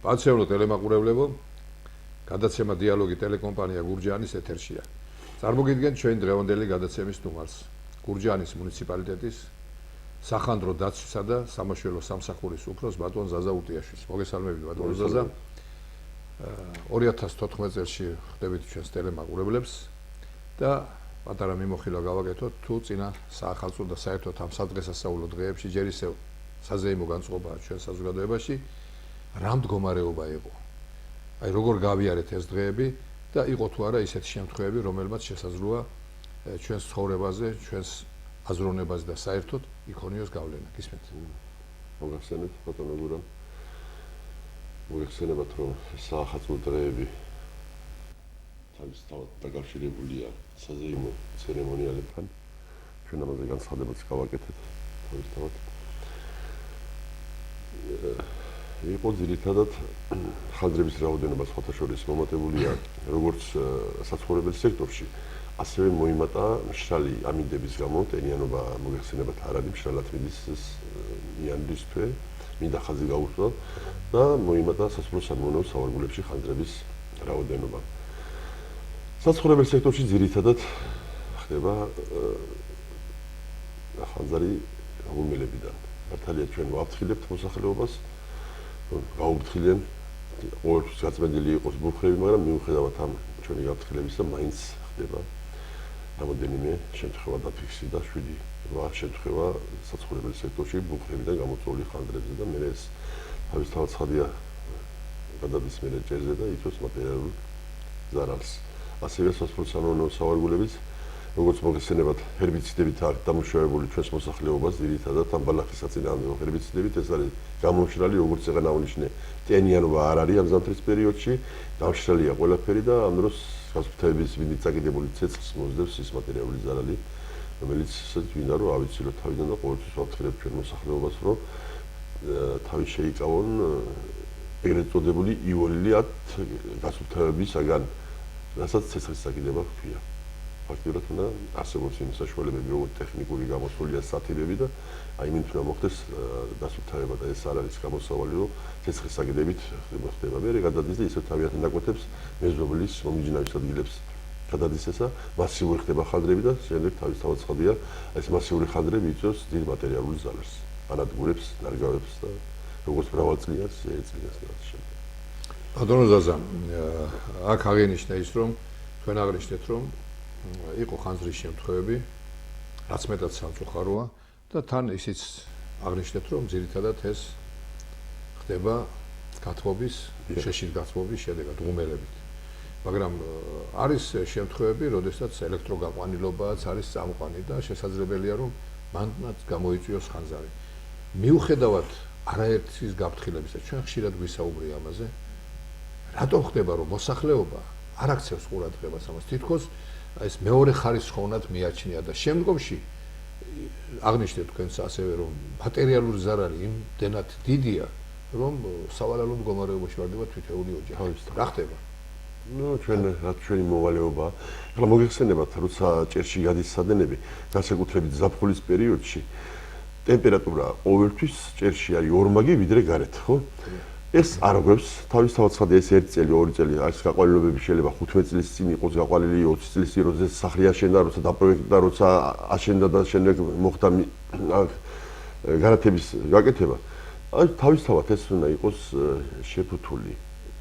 პაცემლო ტელემაყურებლებო, გადაცემა დიალოგი ტელეკომპანია გურჯაანის ეთერშია. წარმოგიდგენთ ჩვენ დღევანდელი გადაცემის სტუმარს, გურჯაანის მუნიციპალიტეტის სახანდრო დაცვისა და სამაშველო სამსახურის უფროს ბატონ ზაზა უტიაშვილს. მოგესალმებით ბატონ ზაზა. 2014 წელს ხდებით ჩვენს ტელემაყურებლებს და პატარა მიმოხილვა გავაკეთოთ თუ წინა საახალწლო და საერთოდ ამ სადღესასწაულო დღეებში ჯერ ისევ საზეიმო განწყობაა ჩვენ საზოგადოებაში. რა მდგომარეობა იყო? აი როგორ გავიარეთ ეს დღეები და იყო თუ არა ისეთი შემთხვევები, რომელმაც შესაძლოა ჩვენს ცხოვრებაზე, ჩვენს აზროვნებაზე და საერთოდ იქონიოს გავლენა. გისმენთ? მოგახსენებთ ბატონო გურა. მოგახსენებათ რომ საახალწლო დღეები თავისთავად დაკავშირებულია საზეიმო ცერემონიალებთან. ჩვენ ამაზე განცხადებაც გავაკეთეთ თავისთავად. იყო ძირითადად ხანძრების რაოდენობა სხვათა შორის მომატებულია როგორც საცხოვრებელ სექტორში, ასევე მოიმატა მშრალი ამინდების გამო, ტენიანობა მოგეხსენებათ არ არის, მშრალად მიდის იანვრის თვე, მინდა ხაზი გაუსვა და მოიმატა სასოფლო-სამეურნეო სავარგულებში ხანძრების რაოდენობა. საცხოვრებელ სექტორში ძირითადად ხდება ხანძარი ღუმელებიდან. მართალია ჩვენ ვაფრთხილებთ მოსახლეობას, გაუფრთხილენ ყოველთვის გაწმენდილი იყოს ბურთები, მაგრამ მიუხედავად ამ ჩვენი გაფრთხილებისა მაინც ხდება რამოდენიმე შემთხვევა დაფიქსი და 7-8 შემთხვევა საცხოვრებელ სექტორში ბურთებიდან გამოწვეული ხანძრებზე და მე ეს თავისთავად ცხადია გადადის მე ჭერზე და იწვევს მატერიალურ ზარალს. ასევე სასოფლო-სამეურნეო სავარგულების როგორც მოგეხსენებათ ჰერბიციდებით აქვს დამუშავებული ჩვენს მოსახლეობას ძირითადად ამ ბალახის საწინააღმდეგო ჰერბიციდებით ეს არის გამომშრალი როგორც ეგ აღნიშნე ტენიანობა არ არის ამ ზამთრის პერიოდში დამშრალია ყველაფერი და ამ დროს გასუფთავების ვინც წაკიდებული ცეცხლს მოსდევს ის მატერიალური ზარალი რომელიც ვინდა რომ ავიცილოთ თავიდან და ყოველთვის ვაფრთხილებთ ჩვენ მოსახლეობას რომ თავი შეიკავონ ეგრეთ წოდებული იოლიათ გასუფთავებისაგან რასაც ცეცხლის წაკიდება ჰქვია. ფაქტობრივად უნდა არსებობს იმ საშუალებები, როგორც ტექნიკური გამოსვლია სათიბები და აი იმით უნდა მოხდეს დასუფთავება და ეს არ არის გამოსავალი, რომ ცეცხლის წაკიდებით ხდება. მე გადადის და ისევ თავიანთი ნაკვეთებს მეზობლის მომიჯნავის ადგილებს გადადის ესა მასიური ხდება ხანძრები და შემდეგ თავისთავად ცხადია ეს მასიური ხანძრები იწვევს დიდ მატერიალურ ზარალს. ანადგურებს, ნარგავებს და როგორც მრავალწლიან წლიანს რაც შემდეგ. ბატონო ზაზა, აქ აღინიშნა ის რომ თქვენ აღნიშნეთ რომ იყო ხანძრის შემთხვევები, რაც მეტად სამწუხაროა და თან ისიც აღნიშნეთ რომ ძირითადად ეს ხდება გათბობის, შეშლილ გათბობის შედეგად ღუმელებით. მაგრამ არის შემთხვევები, როდესაც ელექტროგაყვანილობაც არის წამყვანი და შესაძლებელია რომ მანდ გამოიწვიოს ხანძარი. მიუხედავად არაერთის გაფრთხილებისა, ჩვენ ხშირად გვისაუბრია ამაზე. რატომ ხდება რომ მოსახლეობა არ აქცევს ყურადღებას ამას? თითქოს ეს მეორე ხარისხოვნად მიაჩნია და შემდგომში აღნიშნეთ თქვენს ასევე რომ მატერიალური ზარალი იმდენად დიდია რომ სავალალო მდგომარეობაში ვარდება თითოეული ოჯახი. რა ხდება? ჩვენი მოვალეობა. ახლა მოგეხსენებათ, როცა ჭერში გადის სადენები, განსაკუთრებით ზაფხულის პერიოდში, ტემპერატურა ყოველთვის ჭერში არის ორმაგი ვიდრე გარეთ, ხო? ეს არ გვევს თავისთავად ცხადია ეს 1 წელი, 2 წელი არის გაყვალილობები შეიძლება 15 წლის წინ იყოს გაყვალილი 20 წლის წინ როცა სახლი აშენდა, როცა დაპროექტდა, როცა აშენდა და შემდეგ მოხდა განათების გაკეთება. აი თავისთავად ეს უნდა იყოს შეფუთული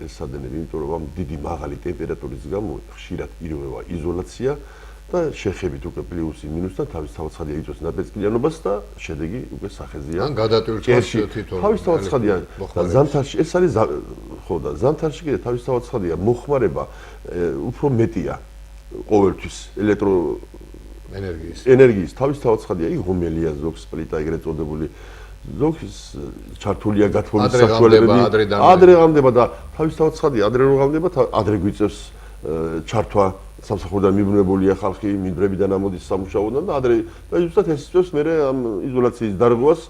ეს სადენები, იმიტომ რომ ამ დიდი მაღალი ტემპერატურის გამო ხშირად ირღვევა იზოლაცია და შეხებით უკვე პლუსი მინუსთან თავისთავად ცხადია იწვევს ნაბეჭდიანობას და შედეგი უკვე სახეზია. ან გადატვირთვას თვითონ. თავისთავად ცხადია და ზამთარში ეს არის ხო და ზამთარში კიდე თავისთავად ცხადია მოხმარება უფრო მეტია ყოველთვის ელექტრო ენერგიის თავისთავად ცხადია იქ ღუმელია ზოგს პლიტა ეგრეთ წოდებული ზოგის ჩართულია გათბობის საშუალებები ადრე ღამდება და თავისთავად ცხადია ადრე რო ღამდება ადრე გვიწევს ჩართვა სამსახურიდან მიბრუნებულია ხალხი მინდვრებიდან ამოდის სამუშაოდან და ადრე და ზუსტად ეს იწვევს მე ამ იზოლაციის დარღვევას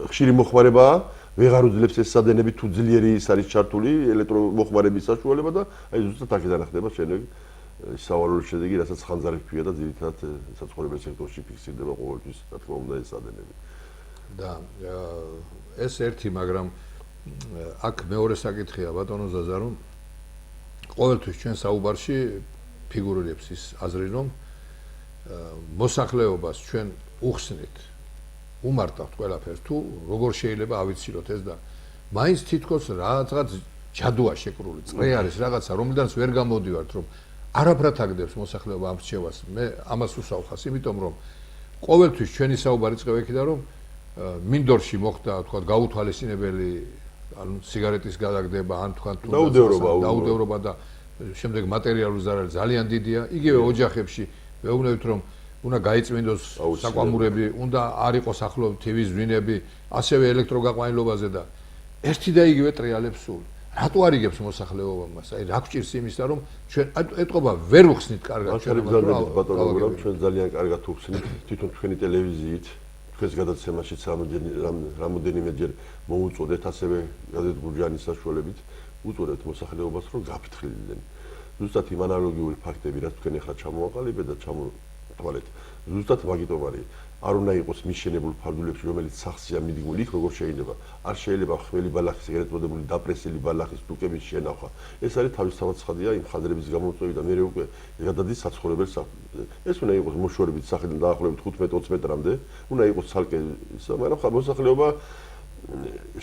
ხშირი მოხმარებაა ვეღარ უძლებს ეს სადენები თუ ძლიერი ის არის ჩართული ელექტრომოხმარების საშუალება და აი ზუსტად აქედან ხდება შემდეგ სავალალო შედეგი რასაც ხანძარი ჰქვია და ძირითადად საცხოვრებელ სექტორში ფიქსირდება ყოველთვის რა თქმა უნდა ეს სადენები და ეს ერთი მაგრამ აქ მეორე საკითხია ბატონო ზაზა, რომ ყოველთვის ჩვენ საუბარში ფიგურირებს ის აზრი, რომ მოსახლეობას ჩვენ უხსნით, უმარტავთ ყველაფერს, თუ როგორ შეიძლება ავიცილოთ ეს და მაინც თითქოს რაღაც ჯადოა შეკრული, წრე არის რაღაცა, რომლიდანაც ვერ გამოდივართ, რომ არაფრად აგდებს მოსახლეობა ამ რჩევას. მე ამას უსაუხას, იმიტომ რომ ყოველთვის ჩვენი საუბარი წევ იქიდან, რომ მინდორში მოხდა, თქვა, გაუთვალისწინებელი, ანუ სიგარეტის გადაგდება, ან თქვა დაუდევრობა და შემდეგ მატერიალური ზარალი ძალიან დიდია. იგივე ოჯახებში ვეუბნებით, რომ უნდა გაიწმინდოს საკვამურები, უნდა არ იყოს ახლო TV-ს ზვინები, ასევე ელექტროგაყვანილობაზე და ერთი და იგივე ტრიალებს სულ. რატო არ იგებს მოსახლეობა მას? აი რა გვჭირს იმისა, რომ ჩვენ ეტყობა ვერ ვხსნით კარგად ჩვენ ბატონო, ჩვენ ძალიან კარგად ვხსნით თვითონ თქვენი ტელევიზიით, თქვენს გადაცემაშიც რამოდენიმეჯერ მოუწოდეთ, ასევე გაზეთ გურჯაანის საშუალებით უწოდეთ მოსახლეობას, რომ გაფრთხილიდნენ. ზუსტად იმ ანალოგიური ფაქტები, რაც თქვენ ახლა ჩამოაყალიბეთ და ჩამოთვალეთ. ზუსტად მაგიტომ არის. არ უნდა იყოს მიშენებულ ფარდულებში, რომელიც სახსია მიდგმული იქ, როგორ შეიძლება. არ შეიძლება ხმელი ბალახის ეგრეთ მოდებული დაპრესილი ბალახის თუკების შენახვა. ეს არის თავისთავად ცხადია იმ ხაზრების გამოწვევი და მე უკვე გადადის საცხოვრებელ სახლებზე. ეს უნდა იყოს მოშორებით სახელიდან დაახლოებით 15-20 მეტრამდე, უნდა იყოს ცალკე ისა, მაგრამ ხა მოსახლეობა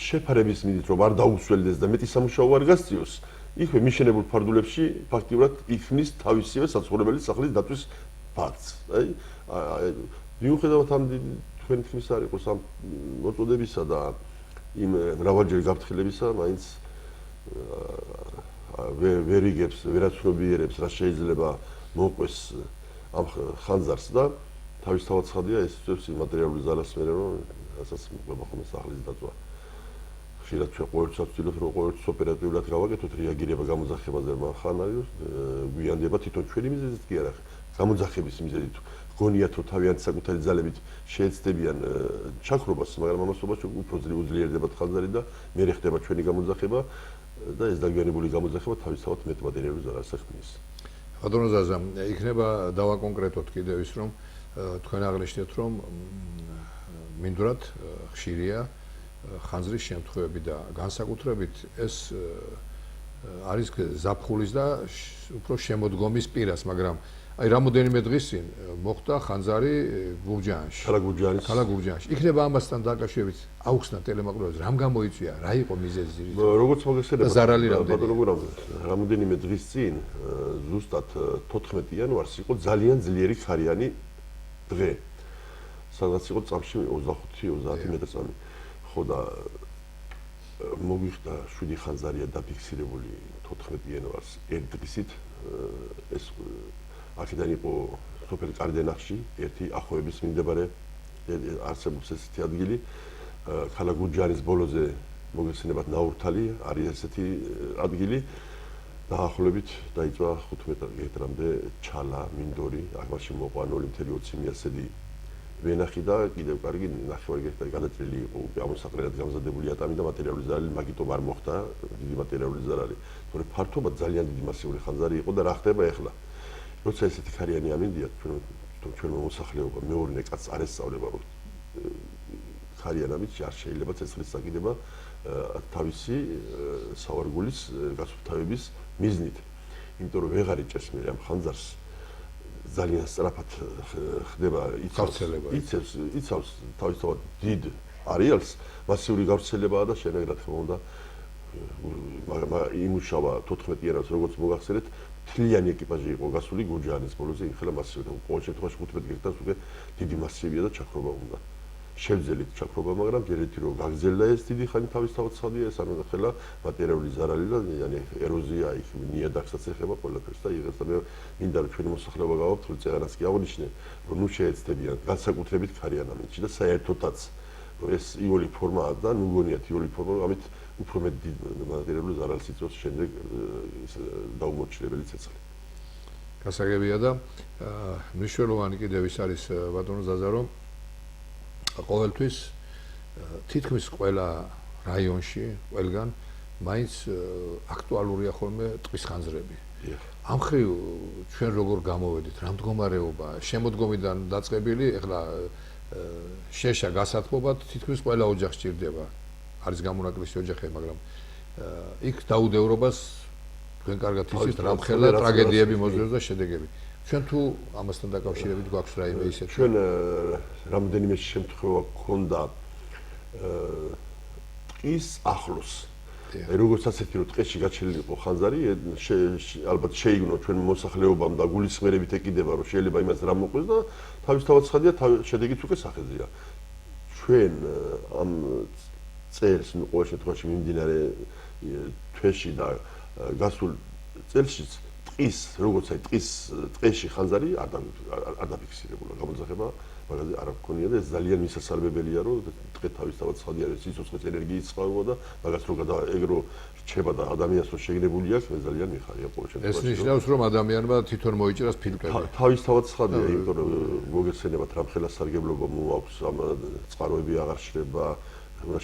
შეფარების მიდით რომ არ დაუსველდეს და მეტი სამუშაო არ გასწიოს. იქვე მიშენებულ ფარდულებში ფაქტიურად იქნის თავისივე საცხოვრებელი სახლის დაცვის ფაქტს. აი მიუხედავად ამ თქვენი თქმის არ იყოს ამ მოწოდებისა და იმ მრავალჯერ გაფრთხილებისა, მაინც ვერ იგებს, ვერაცნობიერებს, რა შეიძლება მოყვეს ამ ხანძარს და თავისთავად ცხადია ეს წევს მატერიალური ზარალს მერე რომ რასაც მოხდა სახლის დაცვა. ხშირად ჩვენ ყოველთვის ვცდილობთ რომ ყოველთვის ოპერატიულად გავაკეთოთ რეაგირება გამოძახებაზე, ხან არის გვიანდება თვითონ ჩვენი მიზეზით კი არა, გამოძახების მიზეზით. გონიათ რომ თავიანთი საკუთარი ძალებით შეეცდებიან ჩაქრობას, მაგრამ ამასობაში უფრო უძლიერდება ხანძარი და მერე ხდება ჩვენი გამოძახება და ეს დაგვიანებული გამოძახება თავისთავად მეტ მატერიალურ ზარალს ეხმის. ბატონო ზაზა, იქნება დავაკონკრეტოთ კიდევ ის, რომ თქვენ აღნიშნეთ, რომ მინდვრად ხშირია ხანძრის შემთხვევები და განსაკუთრებით ეს არის ზაფხულის და უფრო შემოდგომის პირას, მაგრამ აი რამოდენიმე დღის წინ მოხდა ხანძარი გურჯაანში. ქალაქ გურჯაანში. იქნება ამასთან დაკავშირებით აუხსნა ტელემაყურებელს, რამ გამოიწვია, რა იყო მიზეზი? როგორც მოგესწრება, ზარალი რამოდენიმე დღის წინ ზუსტად 14 იანვარს იყო ძალიან ძლიერი ხარიანი დღე. სადაც იყო წამში 25-30 მეტრწამი. ხო და მოგვიხდა 7 ხანძარია დაფიქსირებული 14 იანვარს ერთ დღისით. ეს აქედან იყო სოფელ კარდენახში ერთი ახოების მიმდებარე არსებობს ესეთი ადგილი. ქალაქ გურჯაანის ბოლოზე მოგეხსენებათ ნაურთალი არის ესეთი ადგილი. დაახლოებით დაიწვა 15 მეტრამდე ჩალა, მინდორი, აღმაში მოყვა 0.20 მიასედი ვენახი და კიდევ კარგი 9 გექტარი გადაწყვეტილი იყო ამოსაყრელად გამზადებული ატამი და მატერიალური ზარალი მაგიტომ არ მოხდა დიდი მატერიალური ზარალი. თორემ ფართობად ძალიან დიდი მასიური ხანძარი იყო და რა ხდება ახლა? როცა ესეთი ხარიანი ამინდია ჩვენმა მოსახლეობა მეორნე კაცს არ ესწავლება რომ ხარიანობით არ შეიძლება ცეცხლის საკიდება თავისი სავარგულის გასუფთავების მიზნით. იმიტომ რომ ვეღარ იჭერს მე ამ ხანძარს ძალიან სწრაფად ხდება იცავს თავისთავად დიდ არეალს მასიური გავრცელებაა და შენაგრად ხომ უნდა იმუშავა 14 იანვარს როგორც მოგახსენეთ თლიანი ეკიპაჟი იყო გასული გურჯაანის ბოლოზე იმხელა მასივად ყოველ შემთხვევაში 15 გექტარს უკვე დიდი მასივია და ჩაქრობა უნდა შევძელით ჩაქრობა მაგრამ ჯერეთი რომ გაგზელდა ეს დიდი ხანი თავისთავად ცხადია ეს არ უნდა ხელა მატერიალური ზარალი და yani ეროზია იქ ნიადაგსაც ეხება ყველაფერს და იღებს და მე მინდა რომ ჩვენი მოსახლეობა გავაფრთხილოთ წეღანაც კი აღნიშნე რომ ნუ შეეცდებიან განსაკუთრებით ხარიან ამინდში და საერთოდაც რომ ეს იული ფორმაა და ნუ გონიათ იული ფორმა ამით უფრო მეტ მატერიალური ზარალს იწვევს შემდეგ დაუმორჩილებელი ცეცხლი. გასაგებია და მნიშვნელოვანი კიდევ ის არის ბატონო ზაზა რომ ყოველთვის თითქმის ყველა რაიონში ყველგან მაინც აქტუალურია ხოლმე ტყის ხანძრები. ამ ხრივ ჩვენ როგორ გამოვედით, რა მდგომარეობა, შემოდგომიდან დაწყებული, ეხლა შეშა გასათმობად თითქმის ყველა ოჯახს ჭირდება არის გამონაკლისი ოჯახები, მაგრამ იქ დაუდევრობას თქვენ კარგად იცით, რამხელა ტრაგედიები მოძრაობს და შედეგები. ჩვენ თუ ამასთან დაკავშირებით გვაქვს რაიმე ისეთი? ჩვენ რამდენიმე შემთხვევა გქონდა ტყის ახლოს. როგორც ასეთი რომ ტყეში გაჩენილი იყო ხანძარი, ალბათ შეიგნო ჩვენ მოსახლეობამ და გულისხმერებით ეკიდება რომ შეიძლება იმას რა მოყვეს და თავისთავად ცხადია, შედეგიც უკვე სახეზეა. ჩვენ ამ წელს ყოველ შემთხვევაში მიმდინარე თვეში და გასულ წელშიც ტყის, როგორც აი ტყეში ხანძარი არ დაფიქსირებულა გამოძახება, მაგაზე არ გქონია და ეს ძალიან მისასალმებელია, რომ ტყე თავისთავად ცხადია, რომ სიცოცხლის ენერგიის წყაროა და მაგას რო ეგრო რჩება და ადამიანს რო შეგნებული აქვს, მე ძალიან მიხარია ყოველ შემთხვევაში. ეს ნიშნავს, რომ ადამიანმა თვითონ მოიჭრას ფილტრები. თავისთავად ცხადია, იმიტომ რომ მოგეცენებათ რამხელა სარგებლობა მოაქვს, ამ წყაროები აღარ შრება,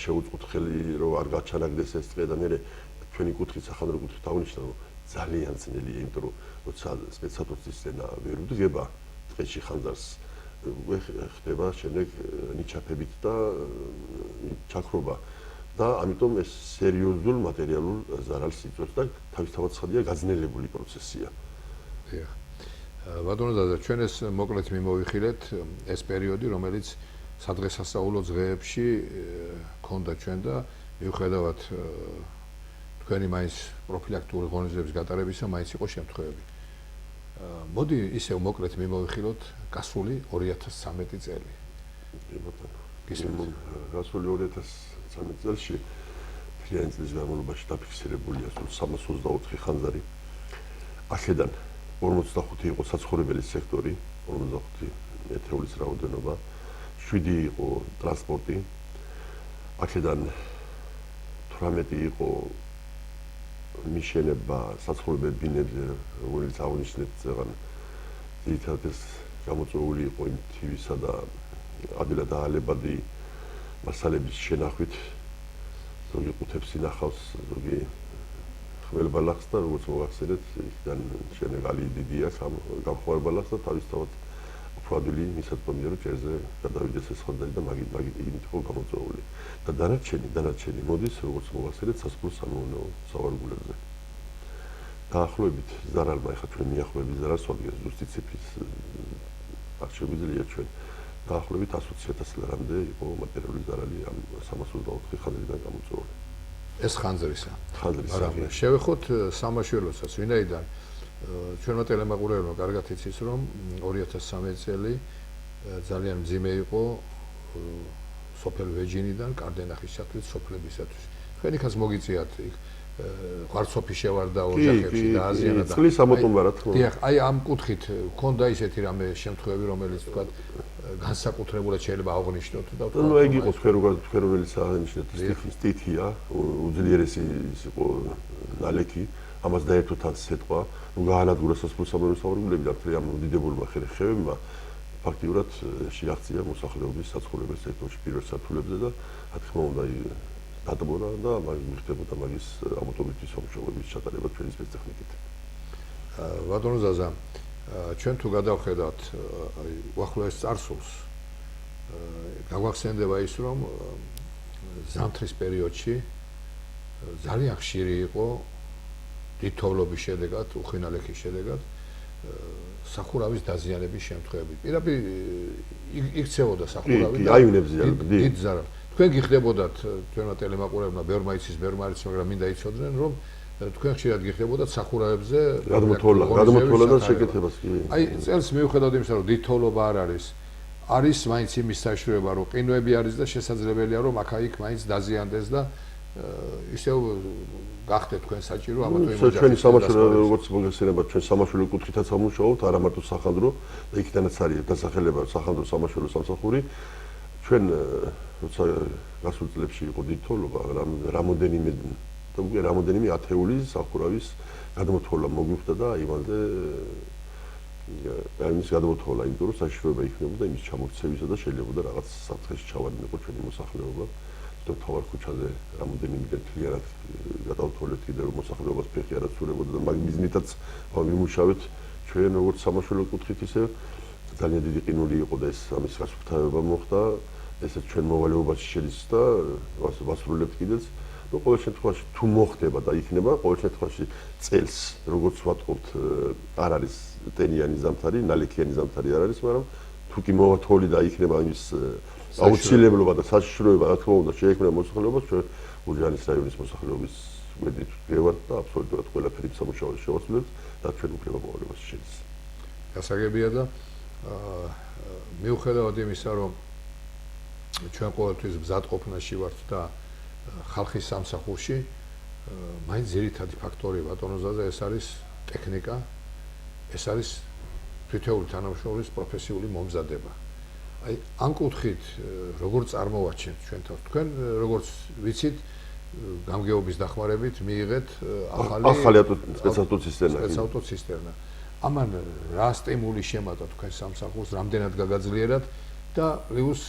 შეუწყოთ ხელი რომ არ გაჩანაგდეს ეს ტყე და მე ჩვენი კუთხით სახანძრო კუთხით აღნიშნა რომ ძალიან ძნელია, იმიტომ რომ როცა სპეცსატუსის ენა ვერ უდგება ტყეში ხანძარს ხდება შემდეგ ნიჩაფებით და ჩაქრობა და ამიტომ ეს სერიოზულ მატერიალურ ზარალს იწვევს და თავისთავად ცხადია გაძნელებული პროცესია. დიახ. ბატონო დადა, ჩვენ ეს მოკლედ მიმოვიხილეთ ეს პერიოდი, რომელიც სადღესასწაულო დღეებში ქონდა ჩვენ და მიუხედავად თქვენი მაინც პროფილაქტიკური ღონისძიების გატარებისა მაინც იყო შემთხვევები. მოდი ისევ მოკლედ მიმოვიხილოთ გასული 2013 წელი. გასული 2013 წელში მთლიანი წლის განმავლობაში დაფიქსირებულია სულ 324 ხანძარი. აქედან 45 იყო საცხოვრებელი სექტორი, 45 მეთეულის რაოდენობა, 7 იყო ტრანსპორტი. აქედან 18 იყო მიშენება საცხოვრებელ ბინებზე, რომელიც აღნიშნეთ წეგან ძირითადად ეს გამოწვეული იყო იმ თივისა და ადვილად აალებადი მასალების შენახვით, ზოგი ყუთებს ინახავს, ზოგი ხმელბალახს და როგორც მოგახსენეთ, იქიდან შენეგალი დიდი აქვს ამ გამხმარბალახს და თავისთავად უფრო ადვილი მისაწვდომია რომ ჭერზე გადავიდეს ეს ხანძარი და მაგით იმით იყო გამოწვეული. და დანარჩენი მოდის, როგორც მოგახსენეთ, სასოფლო სამეურნეო სავარგულებზე. დაახლოებით ზარალმა ეხლა ჩვენ მიახლოებით ზარალს ვადგენს ზუსტი ციფრის არ შეგვიძლია ჩვენ დაახლოებით 120,000 ლარამდე იყო მატერიალური ზარალი ამ 324 ხანძრიდან გამოწვეული. ეს ხანძრისა. მაგრამ შევეხოთ სამაშველოსაც, ვინაიდან ჩვენმა ტელემაყურებელმა კარგად იცის, რომ 2013 წელი ძალიან მძიმე იყო სოფელ ვეჯინიდან კარდენახის ჩათვლით სოფლებისათვის. თქვენ იქაც მოგიწიათ იქ ღვარცოფი შევარდა ოჯახებში და აზიანა და წყლის ამოტომბა რა თქმა უნდა. დიახ, აი ამ კუთხით ქონდა ისეთი რამე შემთხვევები, რომელიც თქვა განსაკუთრებულად შეიძლება აღნიშნოთ და ნუ ეგ იყო თქვენ რომელიც აღნიშნეთ სტითია, უძლიერესი იყო ნალექი, ამას დაერთო თან სიტყვა, ნუ გაანადგურა სასოფლო სამეურნეო სავარგულები და ამ დიდებულმა ხევებმა ფაქტიურად შეაღწია მოსახლეობის საცხოვრებელ სექტორში პირველ სართულებზე და რა თქმა უნდა დატბორა და მიღებოდა მაგის ამოტომითი სამუშაოების ჩატარება ჩვენი სპეცტექნიკით. ბატონო ზაზა, ჩვენ თუ გადავხედავთ აი უახლოეს წარსულს, გაგვახსენდება ის, რომ ზამთრის პერიოდში ძალიან ხშირი იყო დიდთოვლობის შედეგად, უხინალექის შედეგად სახურავის დაზიანების შემთხვევები. პირდაპირ იქცევოდა სახურავი და დიდ ზარალს. თქვენ გიხდებოდათ თქვენმა ტელემაყურებელმა ბევრმა იცის, ბევრმა არ იცის, მაგრამ მინდა იცოდნენ, რომ თქვენ ხშირად გიხდებოდათ სახურავებზე გადმოთვალა და შეკეთებას კი. აი წელს მიუხედავად იმისა, რომ დიდთოვლობა არ არის მაინც იმის საშუალება, რომ ყინვები არის და შესაძლებელია, რომ აქა-იქ მაინც დაზიანდეს და ისევ გახდეთ თქვენ საჭირო ამა თუ იმ ოჯახის. ჩვენი სამაშველო როგორც მოგეხსენება, ჩვენ სამაშველო კუთხითაც ამუშაობთ, არა მარტო სახანძრო და იქიდანაც არის დასახელება სახანძრო სამაშველო სამსახური. ჩვენ როცა გასულ წლებში იყო დიდთოვლობა, რამოდენიმე ათეული სახურავის გადმოთვალა მოგვიხდა და იმაზე ამის გადმოთვალა, იმიტომ რომ საშიშროება იქნებოდა იმის ჩამოქცევისა და შეიძლება რაღაც საფრთხეში ჩავარდნიყო ჩვენი მოსახლეობა. თუმცა თავარ ქუჩაზე რამოდენიმე მთლიანად გადავთვალეთ კიდე რომ მოსახლეობას ფეხი არ აცურებოდა და მაგ მიზნითაც ვიმუშავეთ ჩვენ როგორც სამაშველო კუთხით ისე ძალიან დიდი ყინული იყო და ეს ამის გასუფთავება მოხდა ესეც ჩვენ მოვალეობაში შედის და ვასრულებთ კიდეც. ნუ ყოველ შემთხვევაში თუ მოხდება და იქნება, ყოველ შემთხვევაში წელს როგორც ვატყობთ არ არის ტენიანი ზამთარი, ნალექიანი ზამთარი არ არის, მაგრამ თუ კი მოვათხოვლი და იქნება იმის აუცილებლობა და საშიშროება, რა თქმა უნდა, შეექმნა მოსახლეობას, ჩვენ გურჯაანის რაიონის მოსახლეობის გვერდით ვღებავთ და აბსოლუტურად ყველაფერი სამუშაოს შევასრულებთ და ჩვენ უფლება მოვალეობაში შედის. გასაგებია და მიუხედავად იმისა, რომ ჩვენ ყოველთვის მზადყოფნაში ვართ და ხალხის სამსახურში, მაინც ძირითადი ფაქტორი ბატონოზაზე ეს არის ტექნიკა, ეს არის თითოეული თანამშრომლის პროფესიული მომზადება. აი, ამ კუთხით როგორ წარმოვაჩენთ ჩვენ თავს? თქვენ როგორც ვიცით, გამგეობის დახმარებით მიიღეთ ახალი სპეცავტოცისტერნა. სპეცავტოცისტერნა. ამან რა სტიმული შემატა თქვენ სამსახურს, რამდენად გაგაძლიერათ და პლუს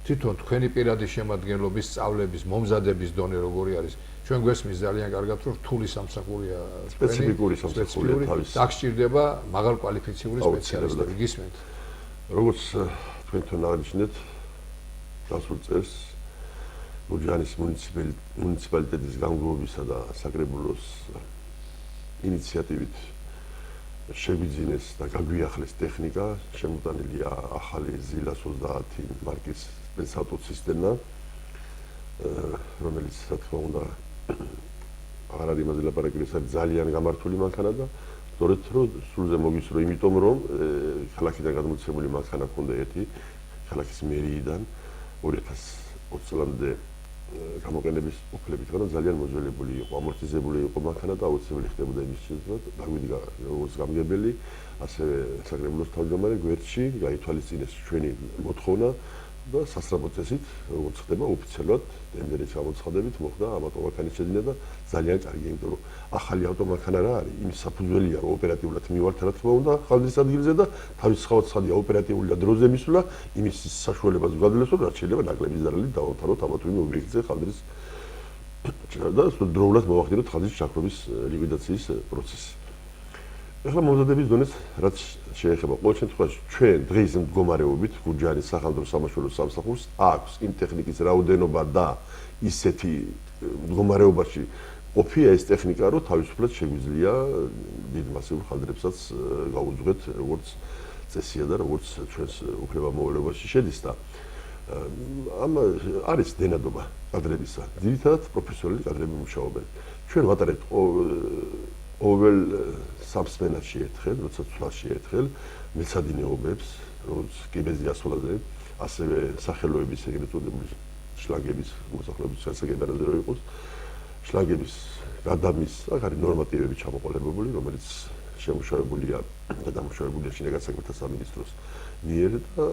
თვითონ თქვენი პირადი შემადგენლობის სწავლების, მომზადების დონე როგორი არის? ჩვენ გვესმის ძალიან კარგად, რომ რთული სამსახურია, სპეციფიკური სამსახურია თავის. აქ სჭირდება მაღალკვალიფიციური სპეციალისტები, გისმენთ? როგორც თქვენთან აღნიშნეთ, გასულ წელს გურჯაანის მუნიციპალიტეტის გამგეობისა და საკრებულოს ინიციატივით შეგვიძინეს და გაგვიახლეს ტექნიკა, შემოტანილია ახალი ზილას 30 მარკის სპეცავტოცისტერნა, რომელიც რა თქმა უნდა აღარ არის იმაზე ლაპარაკი, ეს არის ძალიან გამართული მანქანა და სწორედ რომ სულზე მოგისურვო, იმიტომ რომ ქალაქიდან გადმოცემული მანქანა ქონდა ერთი ქალაქის მერიიდან 2020 წლამდე გამოყენების უფლებით, მაგრამ ძალიან მოძველებული იყო, ამორტიზებული იყო მანქანა და აუცილებელი ხდებოდა იმის შესაძლებლად, დაგვიდგა როგორც გამგებელი, ასევე საკრებულოს თავმჯდომარე გვერდში გაითვალისწინეს ჩვენი მოთხოვნა და სასწრაფო წესით, როგორც ხდება ოფიციალურად, ტენდერის გამოცხადებით მოხდა ამ ავტომანქანის შეძენა და ძალიან კარგი, იმიტომ რომ ახალი ავტომანქანა რა არის, იმის საფუძველია, რომ ოპერატიულად მივართ, რა თქმა უნდა, ხალხის ადგილზე და თავის ცხადია ოპერატიული და დროზე მისვლა, იმის საშუალებას გვაძლევს, რომ რაც შეიძლება ნაკლების ზარალით დავამთავროთ ამა თუ იმ ობიექტზე ხალხის და დროულად მოვახდინოთ ხალხის ჩაქრობის ლიკვიდაციის პროცესი. ეხლა მომზადების დონეს რაც შეეხება, ყოველ შემთხვევაში ჩვენ დღის მდგომარეობით გურჯაანის სახალხო სამაშველო სამსახურს აქვს იმ ტექნიკის რაოდენობა და ისეთი მდგომარეობაში ყოფია ეს ტექნიკა, რომ თავისუფლად შეგვიძლია დიდ მასიურ ხალხებსაც გაუძღვეთ, როგორც წესია და როგორც ჩვენს უფლება მოვალეობაში შედის და ამ არის დენადობა კადრებისა. ძირითადად პროფესიონალი კადრები მუშაობენ. ჩვენ ვატარებთ ყოველ სამსმენაში ერთხელ, როცა თვალში ერთხელ მეცადინეობებს, როგორც კიბეზე ასვლაზე, ასევე სახელოების ეგრეთ წოდებული შლაგების მოსახლეობის შესაძლებელი რო იყოს, შლაგების გადამის, აქ არის ნორმატივები ჩამოყალიბებული, რომელიც შემუშავებულია და დამუშავებულია შინაგან საქმეთა სამინისტროს მიერ და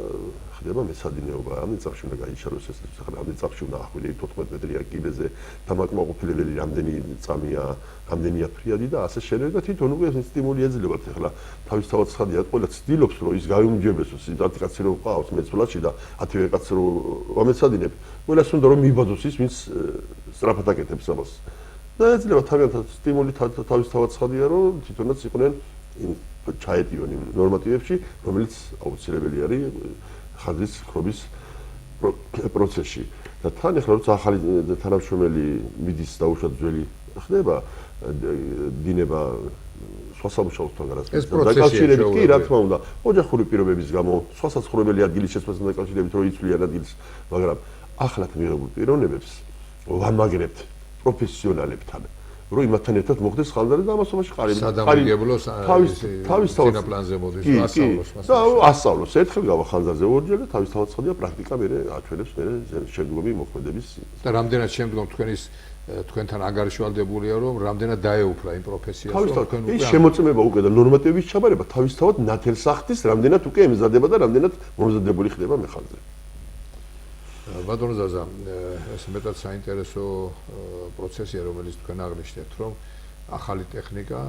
ხდება მეცადინეობა. ამ წამში უნდა გაიშალოს ეს ახლა ამ წამში უნდა ახვილე 14 მეტრია კიბეზე დამაკმაყოფილებელი რამდენი წამია, რამდენია ფრიადი და ასე შემდეგ და თვითონ უკვე სტიმული ეძლებათ. ახლა თავისთავად ცხადია, ყველა ცდილობს რომ ის გაიუმჯობესოს, ის 10 კაცი რო ყავს მეცვლაში და 10 კაცი რო ვამეცადინებ, ყველას უნდა რომ მიიბაძოს ის, ვინც სწრაფად აკეთებს ამას. და ეძლევა თავიანთი სტიმული თავისთავად ცხადია, რომ თვითონაც იყვნენ ჩაეტიონ იმ ნორმატივებში, რომელიც აუცილებელი არის ხაზის ხრობის პროცესში. და თან ახლა როცა ახალი თანამშრომელი მიდის და უშუალოდ ძველი ხდება, დინება სხვა სამუშაოსთან დაკავშირებით, კი, რა თქმა უნდა, ოჯახური პირობების გამო, სხვა საცხოვრებელი ადგილის შესაძლებლობასთან დაკავშირებით რო იცვლიან ადგილს, მაგრამ ახლად მიღებულ პიროვნებებს ვამაგრებთ პროფესიონალებთან, რომ იმათთან ერთად მოხდეს ხალხი და ამასობაში სადამაგებლოს თავისთავად პლანზე მოდის და ასწავლოს. ერთხელ გავა ხალხზე ორჯერ და თავისთავად ცხადია პრაქტიკა მე აჩვენებს მე შემდგომი მოქმედების და რამდენად შემდგომ თქვენთან ანგარიშვალდებულია, რომ რამდენად დაეუფლა იმ პროფესიას, რომ ის შემოწმება უკვე და ნორმატივების ჩაბარება თავისთავად ნათელს ახდის, რამდენად უკვე ემზადება და რამდენად მომზადებული ხდება მე ხალხზე. ბატონო ზაზა, ეს მეტად საინტერესო პროცესია, რომელიც თქვენ აღნიშნეთ, რომ ახალი ტექნიკა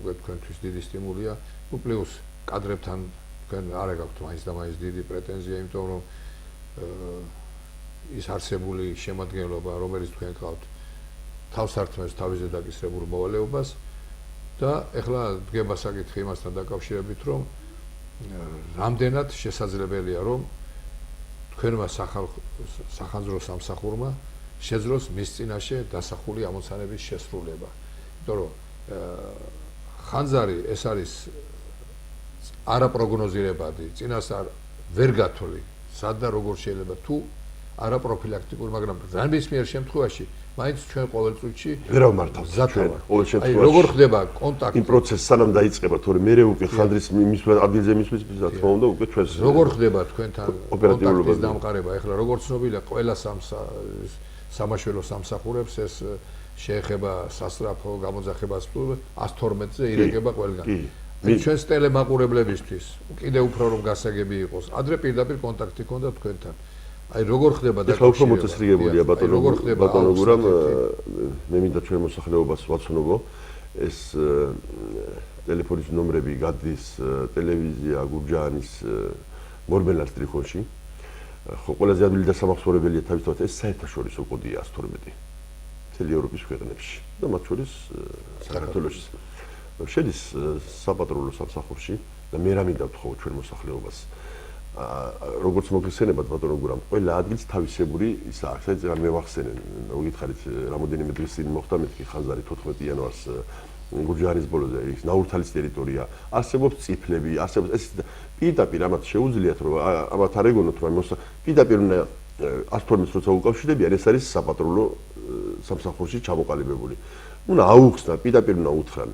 უკვე თქვენთვის დიდი სტიმულია, პლუს კადრებთან თქვენ არ გაქვთ მაინც და მაინც დიდი პრეტენზია, იმიტომ რომ ის არსებული შემადგენლობა, რომელიც თქვენ ყავთ, თავს ართმევს თავზე დაკისრებულ მოვალეობას და ეხლა დგება საკითხი იმასთან დაკავშირებით, რომ რამდენად შესაძლებელია, რომ თქვენმა სახანძრო სამსახურმა შეძლოს მის წინაშე დასახული ამოცანების შესრულება. იმიტომ რომ ხანძარი ეს არის არაპროგნოზირებადი, წინასწარ ვერ გათვლი, სად და როგორ შეიძლება თუ არაპროფილაქტიკურ, მაგრამ რამისმიერ შემთხვევაში მაინც ჩვენ ყოველ წუთში ვერ ავმართავთ ჩვენ ყოველ შემთხვევაში. აი როგორ ხდება კონტაქტი? იმ პროცესს სანამ დაიწყება, თორე მე უკვე ხანდრის მის ადგილზე მისვლის რა თქმა უნდა უკვე ჩვენს როგორ ხდება თქვენთან ოპერატიულობა კონტაქტის დამყარება? ეხლა როგორც ცნობილია, ყველა სამაშველო სამსახურებს ეს შეეხება სასწრაფო გამოძახებას 112-ზე ირეკება ყველგან. ჩვენს ტელემაყურებლებისთვის კიდევ უფრო რომ გასაგები იყოს, ადრე პირდაპირ კონტაქტი ქონდა თქვენთან. აი როგორ ხდება და ხო უფრო მოწესრიგებულია ბატონო გურამ მე მინდა ჩვენ მოსახლეობას ვაცნობო ეს ტელეფონის ნომრები გადის ტელევიზია გურჯაანის მორბენალ სტრიხონში ხო ყველაზე ადვილი და სამახსოვრებელია თავისთავად ეს საერთაშორისო კოდია 112 მთელი ევროპის ქვეყნებში და მათ შორის საქართველოში შედის საპატრულო სამსახურში და მე რა მინდა ვთხოვო ჩვენ მოსახლეობას როგორც მოგხსენებათ ბატონო გურამ ყველა ადგილს თავისებური ისაა საერთოდ მე ვახსენე მოგითხარით რამოდენიმე დღის წინ მოხდა მეთქი ხანძარი 14 იანვარს გურჯაანის ბოლოზე ის ნაურთალის ტერიტორია არსებობს წიფლები არსებობს ეს პირდაპირ ამათ შეუძლიათ რომ ამათ არ ეგონოთ რომ პირდაპირ 112-ს როცა უკავშირდებიან ეს არის საპატრულო სამსახურში ჩამოყალიბებული უნდა აუხსნა პირდაპირ უნდა უთხრან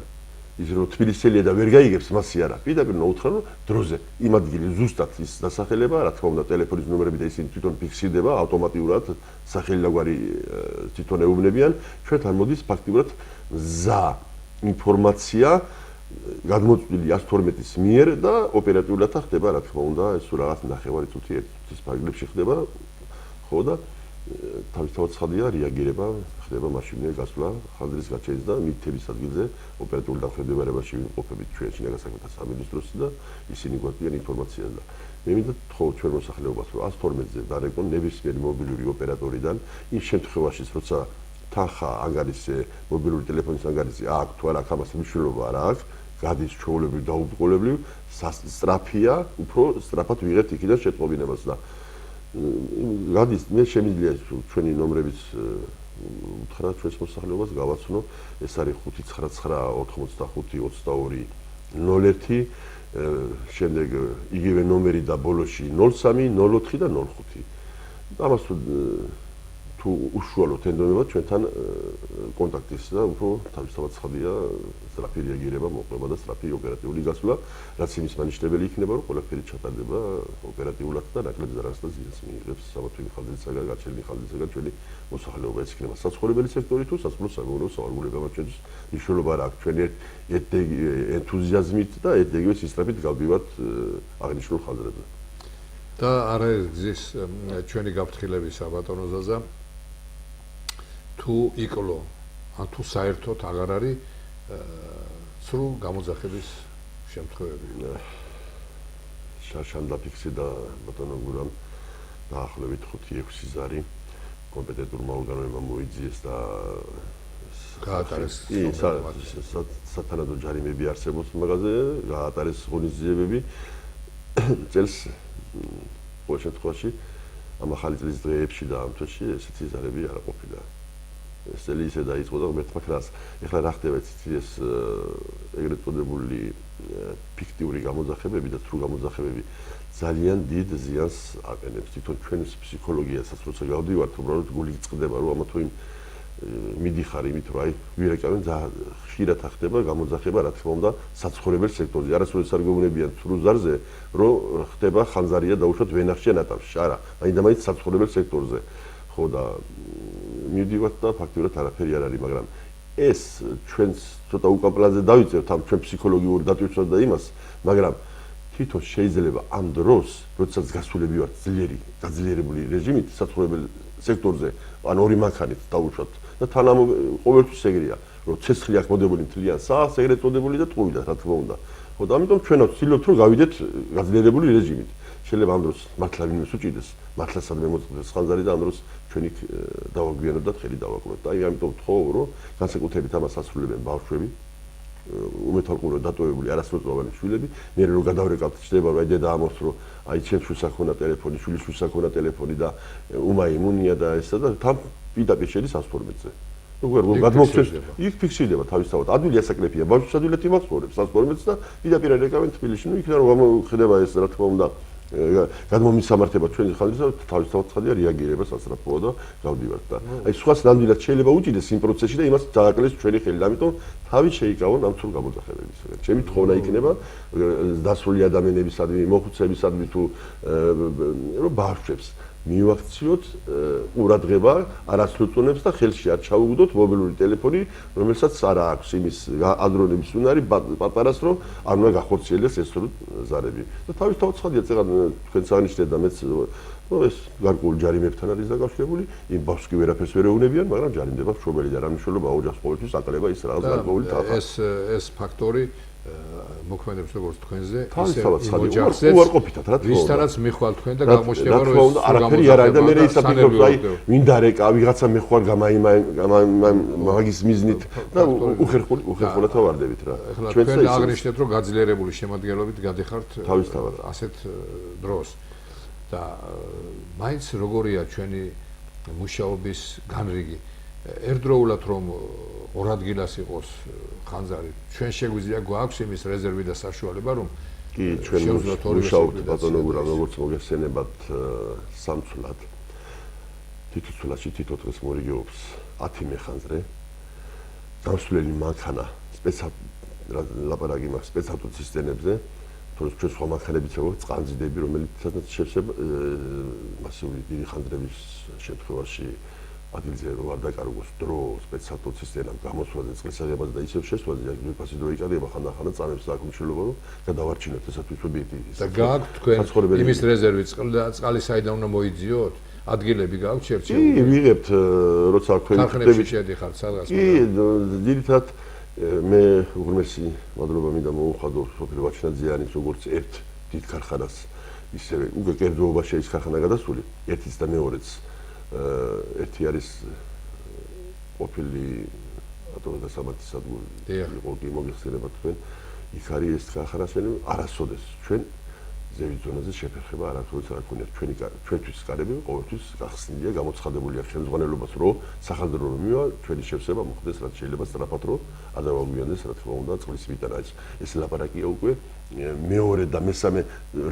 ის რომ თბილისელია და ვერ გაიგებს მასი არა პირდაპირ უნდა უთხრან რომ დროზე იმ ადგილი ზუსტად ის დასახელება რა თქმა უნდა ტელეფონის ნომრები და ისინი თვითონ ფიქსირდება ავტომატურად სახელი დაგვარი თვითონ ეუბნებიან ჩვენთან მოდის ფაქტიურად ზა ინფორმაცია გადმოწვილი 112-ის მიერ და ოპერატიულად ხდება რა თქმა უნდა ეს რაღაც ნახევარი წუთი ერთი წუთის ფარგლებში ხდება ხო და თავისთავად ცხადია რეაგირება ხდება მაშინვე გასვლა ხანძრის გაჩენის და მითების ადგილზე ოპერატიული დამხედებარებაში ვიმყოფებით ჩვენ შინაგან საქმეთა სამინისტროსი და ისინი გვაქვს ინფორმაციას და მე მინდა თხოვ ჩვენ მოსახლეობას რომ 112-ზე დარეკონ ნებისმიერი მობილური ოპერატორიდან იმ შემთხვევაშიც როცა თანხა ანგარიშზე მობილური ტელეფონის ანგარიში აქვს თუ არა ამას მნიშვნელობა არ აქვს გადის ჩვეულებრივ დაუბრკოლებრივ სწრაფია უფრო სწრაფად ვიღებთ იქიდან შეტყობინებას და გადის მე შემიძლია ჩვენი ნომრების უთხრა ჩვენს მოსახლეობას გავაცნო ეს არის 599852201 შემდეგ იგივე ნომერი და ბოლოში 03 04 და 05 ამას თუ უშუალოდ ენდომება ჩვენთან კონტაქტის და უფრო თავისთავად ცხადია სწრაფი რეაგირება მოყვება და სწრაფი ოპერატიული გასვლა რაც იმის მანიშნებელი იქნება რომ ყველაფერი ჩატარდება ოპერატიულად და ნაკლებ ზარალს და ზიანს მიიღებს სამართლიანი ხალხისაგან გაჩენილი ხალხისაგან ჩვენი მოსახლეობა ეს იქნება საცხოვრებელი სექტორი თუ სასოფლო სამეურნეო სავარგულება მათ შორის მნიშვნელობა რა აქვს ჩვენი ენთუზიაზმით და ერთდაგივე სისწრაფით გავდივართ აღნიშნულ ხაზრებზე და არა გზის ჩვენი გაფრთხილებისა ბატონო ზაზა თუ იკლო ან თუ საერთოდ აღარ არის სრულ გამოძახების შემთხვევები შარშან დაფიქსირდა ბატონო გურამ დაახლოებით 5-6 ზარი კომპეტენტურმა ორგანოებმა მოიძიეს და გაატარეს სათანადო ჯარიმები არსებობს მაგაზე გაატარეს ღონისძიებები წელს ყოველ შემთხვევაში ამ ახალი წლის დღეებში და ამ თვეში ესეთი ზარები არ ყოფილა ეს წელი ისე დაიწყო და ღმერთმა ქრას ეხლა რა ხდება ეს ეგრეთ წოდებული ფიქტიური გამოძახებები და თრუ გამოძახებები ძალიან დიდ ზიანს აყენებს თვითონ ჩვენს ფსიქოლოგიასაც როცა გავდივართ უბრალოდ გული წყდება რომ ამა თუ იმ მიდიხარ იმით რომ აი ვირეკავენ ხშირად ხდება გამოძახება რა თქმა უნდა საცხოვრებელ სექტორზე არასოდეს არ გეუბნებიან თრუ ზარზე რომ ხდება ხანძარია დაუშვათ ვენახშე ნატავში არა მაინდა-მაინც საცხოვრებელ სექტორზე ხო და მივდივართ და ფაქტობრივად არაფერი არ არის მაგრამ ეს ჩვენს ცოტა უკან პლანზე დავიწერთ ამ ჩვენ ფსიქოლოგიურ დატვირთვას და იმას მაგრამ თვითონ შეიძლება ამ დროს როდესაც გასულები ვართ ძლიერი გაძლიერებული რეჟიმით საცხოვრებელ სექტორზე ან ორი მანქანით დაუშვათ და თან ამ ყოველთვის ეგრეა რომ ცეცხლი აქვს მოდებული მთლიან საათს ეგრეთ წოდებული და ტყუილად რა თქმა უნდა ხო და ამიტომ ჩვენაც ვცდილობთ რომ გავიდეთ გაძლიერებული რეჟიმით შეიძლება ამ დროს მართლა ვინმეს უჭიდეს მართლა სადმე მოწყდეს ხანძარი და ამ დროს ჩვენი დავაგვიანოთ და ხელი დავაკვროთ. აი ამიტომ ვთხოვ რომ განსაკუთრებით ამას ასრულებენ ბავშვები უმეთალყურე დატოვებული არასრულწლოვანი შვილები, მე რო გადავრეკავთ ჩდება რომ აი დედა ამბობს რომ აი ჩემს შვილს აქ უნდა ტელეფონი, შვილის შვილს აქ უნდა ტელეფონი და უმაიმუნია და ესა და თან პირდაპირ შედის 112-ზე. როგორ გადმოგცემს იქ ფიქსირდება თავისთავად. ადვილი ასაკრეფია, ბავშვის ადვილად იმახსოვრებს 112-ს და პირდაპირ ეკავენ თბილისში. ნუ იქიდან რომ ხდება ეს რა თქმა უნდა გადმომისამართება ჩვენი ხალხისა თავისთავად ხალხია რეაგირება სასწრაფოა და გავდივართ და აი სხვას ნამდვილად შეიძლება უჭიდეს იმ პროცესში და იმას დააკლეს ჩვენი ხელი. ამიტომ თავი შეიკავონ ამ სრულ გამოძახებებისგან. ჩემი თხოვნა იქნება დასრული ადამიანებისადმი, მოხუცებისადმი თუ რომ ბავშვებს მივაქციოთ ყურადღება არასრულწლოვანებს და ხელში არ ჩაუგდოთ მობილური ტელეფონი, რომელსაც არ აქვს იმის ადრონების უნარი პატარას რომ არ უნდა გახორციელდეს ეს სრულ ზარები. და თავისთავად ცხადია წეგან თქვენც აღნიშნეთ და მეც ეს გარკვეული ჯარიმებთან არის დაკავშირებული, იმ ბავშვს კი ვერაფერს ვერ ეუნებიან, მაგრამ ჯარიმდება მშობელი და რა მნიშვნელობა ოჯახს ყოველთვის აკლება ის რაღაც გარკვეული თანხა. ეს ფაქტორი მოქმედებს როგორც თქვენზე, ისე უარყოფითად რა თქმა უნდა. ვისთანაც მიხვალ თქვენ და გამოჩნდება რომ ეს არაფერი არ არის და მე ის აფიქრობ აი ვინ დარეკა ვიღაცა მეხوار მაგის მიზნით და უხერხულად ვარდებით რა. თქვენ აღნიშნეთ რომ გაძლიერებული შემადგენლობით გადიხართ თავისთავად ასეთ დროს და მაინც როგორია ჩვენი მუშაობის განრიგი ერთდროულად რომ ორ ადგილას იყოს ხანძარი ჩვენ შეგვიძლია გვაქვს იმის რეზერვი და საშუალება რომ კი ჩვენ მუშაობთ ბატონო გურამ როგორც მოგეხსენებათ სამწულად თითოეულში თითო დღეს მორიგეობს 10 მეხანძრე დასვლელი მანქანა ლაპარაკი მაქვს სპეციალურ სისტემებზე თორემ ჩვენ სხვა მანქანებიც აქვს წყანძიდები რომელიც შევსება მასიური დიდი ხანძრების შემთხვევაში ადგილზე რო არ დაკარგოს დრო სპეციალურ სისტემამ გამოსვლაზე წყლისაღებაზე და ისევ შესვლაზე ფასი დრო იკარგება ხანდახან წამებს აქ მნიშვნელობა რომ გადავარჩინოთ ესათვის ობიექტი და გააქვთ თქვენ იმის რეზერვი წყალი საიდან უნდა მოიძიოთ ადგილები გააქვთ შერჩეული კი ვიღებთ როცა თქვენ ხარხნებში შედიხართ სადღაც კი ძირითადად მე უღრმესი მადლობა მინდა მოუხადო სოფელ ვაჩნაძიანის როგორც ერთ დიდ ქარხანას ისევე უკვე კერძოობაში ის ქარხანა გადასული ერთიც და მეორეც ერთი არის ყოფილი ატომის დასამართი სადგური იყო კი მოგეხსენებათ თქვენ იქ არის ეს ქარხანასენი არასოდეს ჩვენ ზევით ზონაზე შეფერხება არასოდეს არ ქონიათ ჩვენთვის კარები ყოველთვის გახსნილია გამოცხადებულია ხელმძღვანელობას რომ სახალხო მივა ჩვენი შევსება მოხდეს რაც შეიძლება სწრაფად რომ არ დავაგვიანდეს რა თქმა უნდა წყლის მიტანა ეს ლაპარაკია უკვე მეორე და მესამე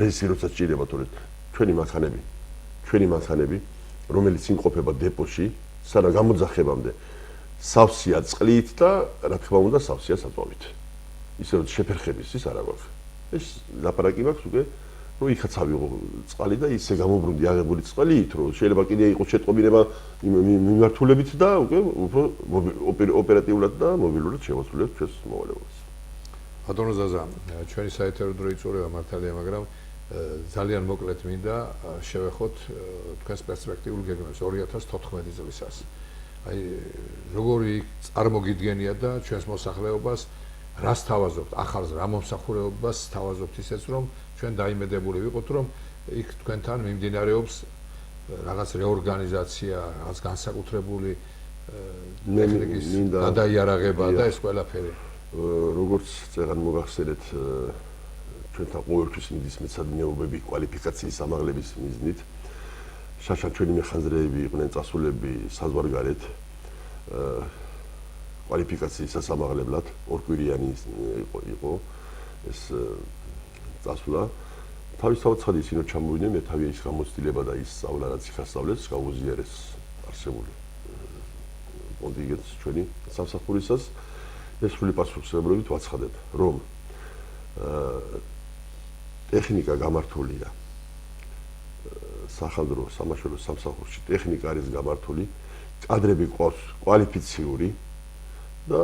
რეისი როცა ჭირდება თორე ჩვენი მანქანები რომელიც იმყოფება დეპოში სანამ გამოძახებამდე სავსეა წყლით და რა თქმა უნდა სავსეა საწვავით ისე რომ შეფერხების ის არა გვაქვს ეს ლაპარაკი მაქვს უკვე რომ იქაც ავიღო წყალი და ისე გამობრუნდი აღებული წყალით რომ შეიძლება კიდე იყოს შეტყობინება მიმართულებით და უკვე უფრო ოპერატიულად და მობილურად შევასრულებთ ჩვენს მოვალეობას. ბატონო ზაზა, ჩვენი საეთერო დრო იწურება მართალია, მაგრამ ძალიან მოკლედ მინდა შევეხოთ თქვენს პერსპექტიულ გეგმებს 2014 წლისას. აი როგორი წარმოგიდგენია და ჩვენს მოსახლეობას რას თავაზობთ, ახალს რა მომსახურებობას თავაზობთ ისეც რომ ჩვენ დაიმედებული ვიყოთ რომ იქ თქვენთან მიმდინარეობს რაღაც რეორგანიზაცია, რაღაც განსაკუთრებული ტექნიკის გადაიარაღება და ეს ყველაფერი. როგორც წეგან მოგახსენეთ ჩვენთან ყოველთვის მიდის მეცადინეობები კვალიფიკაციის ამაღლების მიზნით. შაშა ჩვენი მეხანძრეები იყვნენ წასულები საზღვარგარეთ კვალიფიკაციის სასამაღლებლად ორკვირიანი იყო ეს წასვლა. თავისთავად ცხადი ისინი ჩამოვიდნენ მე თავი ის გამოცდილება და ის სწავლა რაც იქ ასწავლეს გაუზიარეს არსებული კონტინგენტს ჩვენი სამსახურისას ეს სრული პასუხისმგებლობით ვაცხადებ რომ ტექნიკა გამართულია სახალხო სამაშველო სამსახურში ტექნიკა არის გამართული კადრები ყავს კვალიფიციური და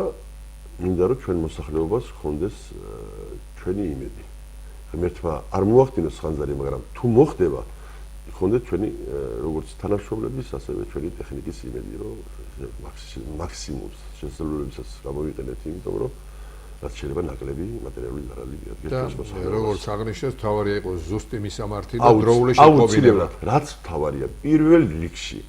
მინდა რომ ჩვენ მოსახლეობას ჰქონდეს ჩვენი იმედი ღმერთმა არ მოახდინოს ხანძარი მაგრამ თუ მოხდება ჰქონდეს ჩვენი როგორც თანამშრომლების ასევე ჩვენი ტექნიკის იმედი რომ მაქსიმუმს შესაძლებლობისას გამოვიყენეთ იმიტომ რომ რაც შეიძლება ნაკლები მატერიალური ზარალი მიადგეს მოსახლეობას. როგორც აღნიშნეთ, თავარია იყოს ზუსტი მისამართი და დროული შეყობინება. რაც თავარია პირველ რიგში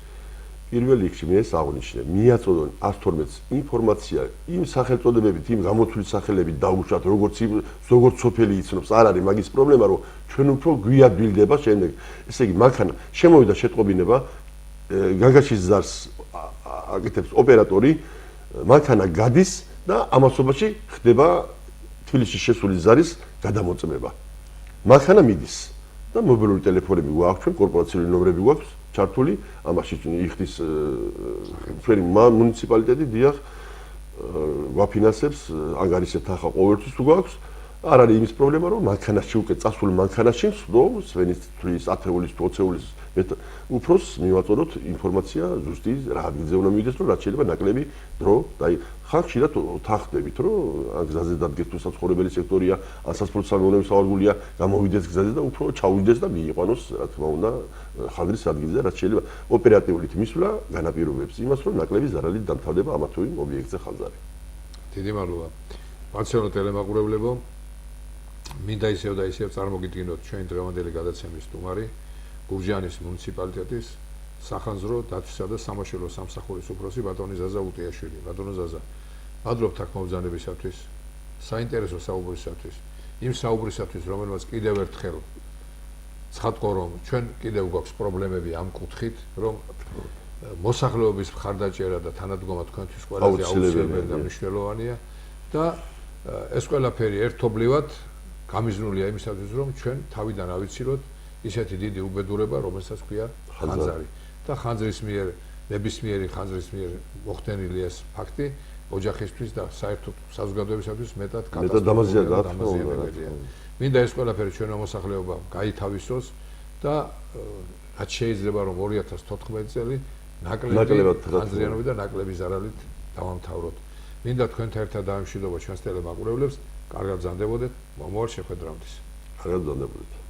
პირველ რიგში მე ეს აღნიშნე, მიაწოდონ 112-ს ინფორმაცია იმ სახელწოდებებით, იმ გამოთვლით სახელებით დაუშვათ, როგორც სოფელი იცნობს, არ არის მაგის პრობლემა, რომ ჩვენ უფრო გვიადვილდება შემდეგ. ესე იგი, მანქანა შემოვიდა შეტყობინება, გაგაშის ზარს აკეთებს ოპერატორი, მანქანა გადის და ამასობაში ხდება თბილისში შესული ზარის გადამოწმება. მანქანა მიდის და მობილური ტელეფონები გვაქვს, ჩვენ კორპორაციული ნომრები გვაქვს ჩართული, ამაში იხდის ჩვენი მუნიციპალიტეტი, დიახ, გვაფინანსებს, ანგარიშზე თანხა ყოველთვის გვაქვს. არ არის იმის პრობლემა, რომ მანქანაში უკვე წასულ მანქანაში სვდო სვენის თვლის, ათეულის, 20-ის უფროს მივაწოდოთ ინფორმაცია ზუსტი რა ადგილზე უნდა მივიდეს, რომ რაც შეიძლება ნაკლები დრო და ხან ხშირად თანხდებით, რომ ან გზაზე დადგეს თუ საცხოვრებელი სექტორია, ან სასპორტო სამეურნეო სავარგულია, გამოვიდეს გზაზე და უფრო ჩაუვიდეს და მიიყვანოს, რა თქმა უნდა, ხადრის ადგილზე, რაც შეიძლება ოპერატიულით მისვლა განაპირობებს იმას, რომ ნაკლები ზარალით დამთავრდება ამა თუ იმ ობიექტზე ხანძარი. დიდი მადლობა. მაცეონო ტელემაყურებლებო, მინდა ისევ და ისევ წარმოგიდგინოთ ჩვენი დღევანდელი გადაცემის სტუმარი, გურჯაანის მუნიციპალიტეტის სახანძრო დაცვისა და სამაშველო სამსახურის უფროსი ბატონი ზაზა უტიაშვილი. ბატონო ზაზა, მადლობთ აქ მობრძანებისათვის, საინტერესო საუბრისათვის, იმ საუბრისათვის, რომელმაც კიდევ ერთხელ ცხადყო, რომ ჩვენ კიდევ გვაქვს პრობლემები ამ კუთხით, რომ მოსახლეობის მხარდაჭერა და თანადგომა თქვენთვის ყველაზე აუცილებელი და მნიშვნელოვანია და ეს ყველაფერი ერთობლივად გამიზნულია იმისათვის, რომ ჩვენ თავიდან ავიცილოთ ისეთი დიდი უბედურება, რომელსაც ქვია ხანძარი. და ხანძრის მიერ, ნებისმიერი ხანძრის მიერ მოხდენილი ეს ფაქტი ოჯახისთვის და საერთოდ საზოგადოებისათვის მეტად დამაზიანებელია. მინდა ეს ყველაფერი ჩვენო მოსახლეობამ გაითავისოს და რაც შეიძლება რომ 2014 წელი ნაკლები ხანძრიანობა და ნაკლები ზარალით დავამთავროთ. მინდა თქვენთან ერთად დაემშვიდობა ჩვენს ტელემაყურებლებს, კარგად ბრძანდებოდეთ, მომავალ შეხვედრამდე. კარგად ბრძანდებოდეთ.